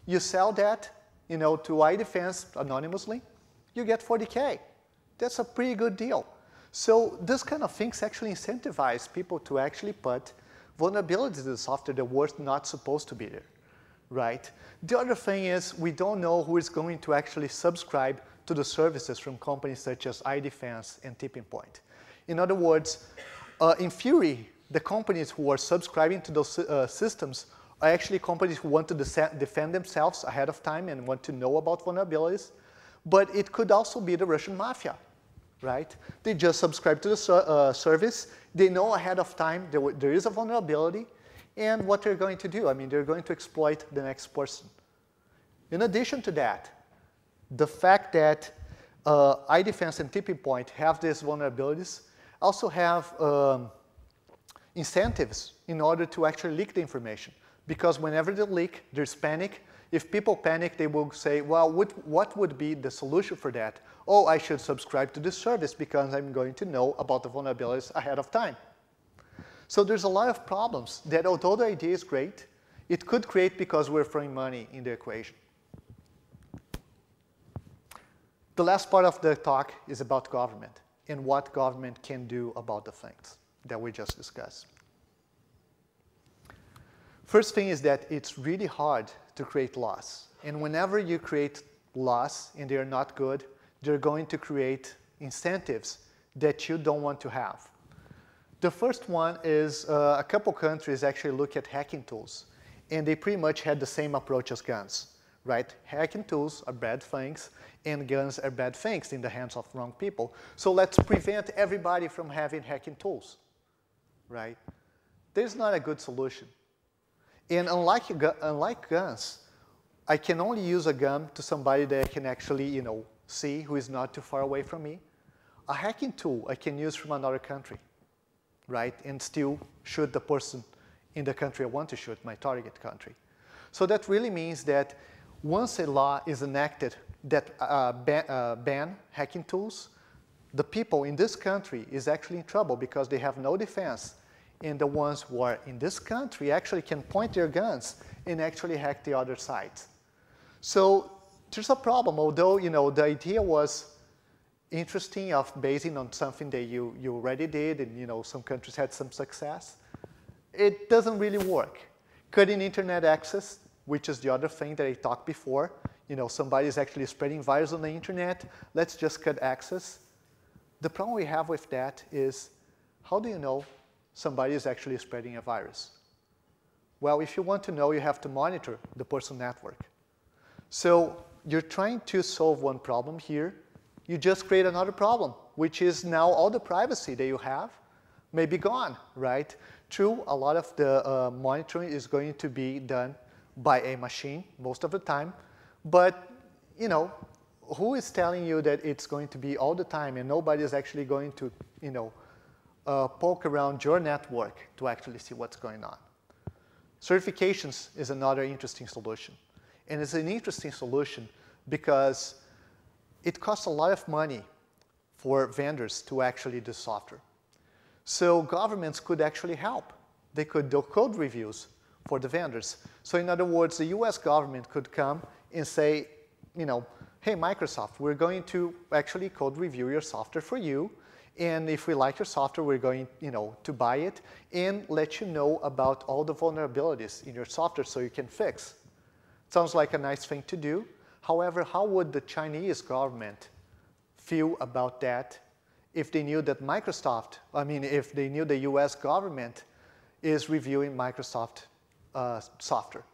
You sell that, to iDefense anonymously, you get 40K. That's a pretty good deal. So this kind of things actually incentivize people to actually put vulnerabilities in the software that were not supposed to be there, right? The other thing is we don't know who is going to actually subscribe to the services from companies such as iDefense and Tipping Point. In other words, in theory, the companies who are subscribing to those systems are actually companies who want to defend themselves ahead of time and want to know about vulnerabilities. But it could also be the Russian mafia, right? They just subscribe to the service. They know ahead of time there is a vulnerability. And what they're going to do, they're going to exploit the next person. In addition to that, the fact that iDefense and Tipping Point have these vulnerabilities also have incentives in order to actually leak the information. Because whenever they leak, there's panic. If people panic, they will say, well, what would be the solution for that? Oh, I should subscribe to this service because I'm going to know about the vulnerabilities ahead of time. So there's a lot of problems that, although the idea is great, it could create because we're throwing money in the equation. The last part of the talk is about government and what government can do about the things that we just discussed. First thing is that it's really hard to create laws. And whenever you create laws and they're not good, they're going to create incentives that you don't want to have. The first one is a couple countries actually look at hacking tools. And they pretty much had the same approach as guns, right? Hacking tools are bad things, and guns are bad things in the hands of wrong people. So let's prevent everybody from having hacking tools, right? There's not a good solution. And unlike guns, I can only use a gun to somebody that I can actually, see who is not too far away from me. A hacking tool I can use from another country, right? And still shoot the person in the country I want to shoot, my target country. So that really means that once a law is enacted that ban hacking tools, the people in this country is actually in trouble because they have no defense. And the ones who are in this country actually can point their guns and actually hack the other side. So there's a problem, although the idea was interesting of basing on something that you already did, and some countries had some success. It doesn't really work. Cutting internet access, which is the other thing that I talked before, somebody is actually spreading virus on the internet, let's just cut access. The problem we have with that is, how do you know somebody is actually spreading a virus? Well, if you want to know, you have to monitor the personal network. So you're trying to solve one problem here. You just create another problem, which is now all the privacy that you have may be gone, right? True, a lot of the monitoring is going to be done by a machine most of the time. But, who is telling you that it's going to be all the time and nobody is actually going to, poke around your network to actually see what's going on? Certifications is another interesting solution. And it's an interesting solution because it costs a lot of money for vendors to actually do software. So governments could actually help. They could do code reviews for the vendors. So in other words, the US government could come and say, hey, Microsoft, we're going to actually code review your software for you. And if we like your software, we're going to buy it and let you know about all the vulnerabilities in your software so you can fix. Sounds like a nice thing to do. However, how would the Chinese government feel about that if they knew that if they knew the US government is reviewing Microsoft software,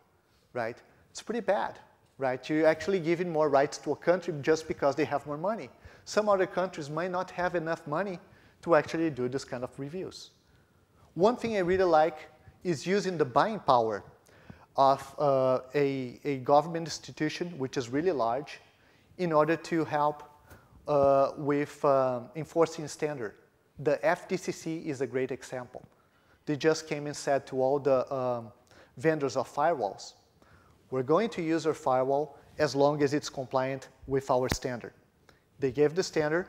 right? It's pretty bad, right? You're actually giving more rights to a country just because they have more money. Some other countries might not have enough money to actually do this kind of reviews. One thing I really like is using the buying power of a government institution, which is really large, in order to help with enforcing standard. The FDCC is a great example. They just came and said to all the vendors of firewalls, we're going to use our firewall as long as it's compliant with our standard. They gave the standard,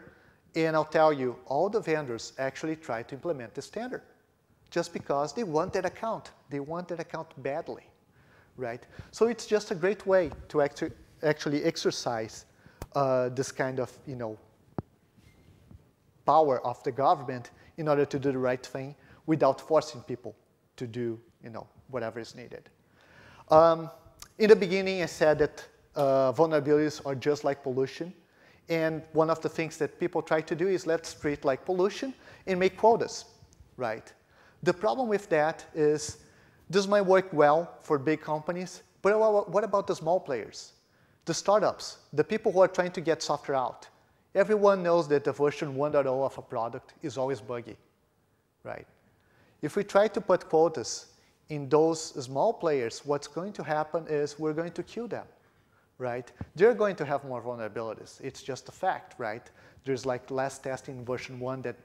and I'll tell you, all the vendors actually tried to implement the standard just because they want that account. They want that account badly, right? So it's just a great way to actually exercise this kind of, power of the government in order to do the right thing without forcing people to do, whatever is needed. In the beginning, I said that vulnerabilities are just like pollution. And one of the things that people try to do is let's treat like pollution and make quotas, right? The problem with that is this might work well for big companies, but what about the small players? The startups, the people who are trying to get software out. Everyone knows that the version 1.0 of a product is always buggy, right? If we try to put quotas in those small players, what's going to happen is we're going to kill them, right? They're going to have more vulnerabilities. It's just a fact, right? There's like less testing in version 1 than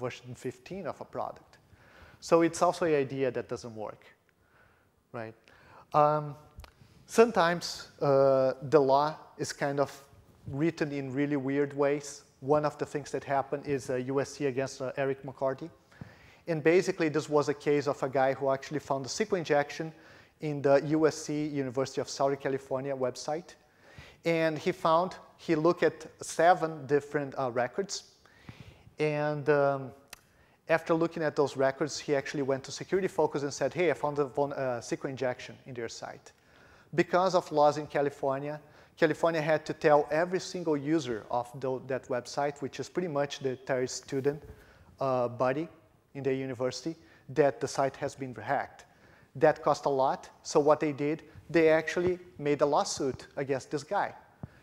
version 15 of a product. So it's also an idea that doesn't work, right? Sometimes the law is kind of written in really weird ways. One of the things that happened is USC against Eric McCarthy. And basically, this was a case of a guy who actually found a SQL injection in the USC, University of Southern California website. And he looked at 7 different records. And after looking at those records, he actually went to Security Focus and said, hey, I found a SQL injection in their site. Because of laws in California, California had to tell every single user of that website, which is pretty much the entire student body in the university, that the site has been hacked. That cost a lot, so what they did, they actually made a lawsuit against this guy.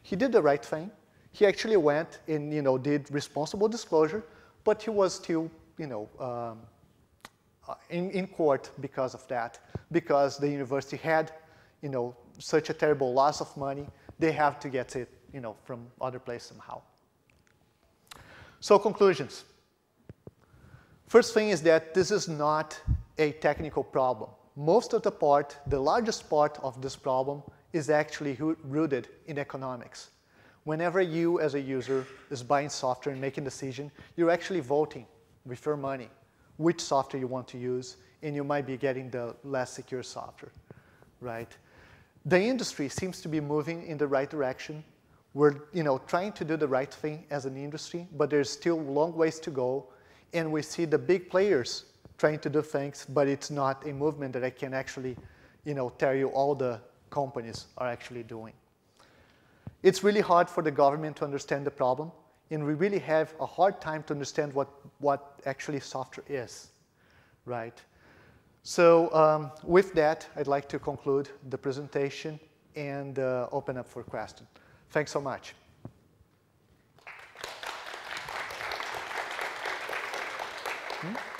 He did the right thing. He actually went and did responsible disclosure, but he was still in court because of that, because the university had such a terrible loss of money. They have to get it from other place somehow. So conclusions. First thing is that this is not a technical problem. Most of the largest part of this problem is actually rooted in economics. Whenever you as a user is buying software and making a decision, you're actually voting with your money which software you want to use, and you might be getting the less secure software, right? The industry seems to be moving in the right direction. We're trying to do the right thing as an industry, but there's still long ways to go. And we see the big players trying to do things, but it's not a movement that I can actually tell you all the companies are actually doing. It's really hard for the government to understand the problem, and we really have a hard time to understand what actually software is, right? So with that, I'd like to conclude the presentation and open up for questions. Thanks so much. Hmm?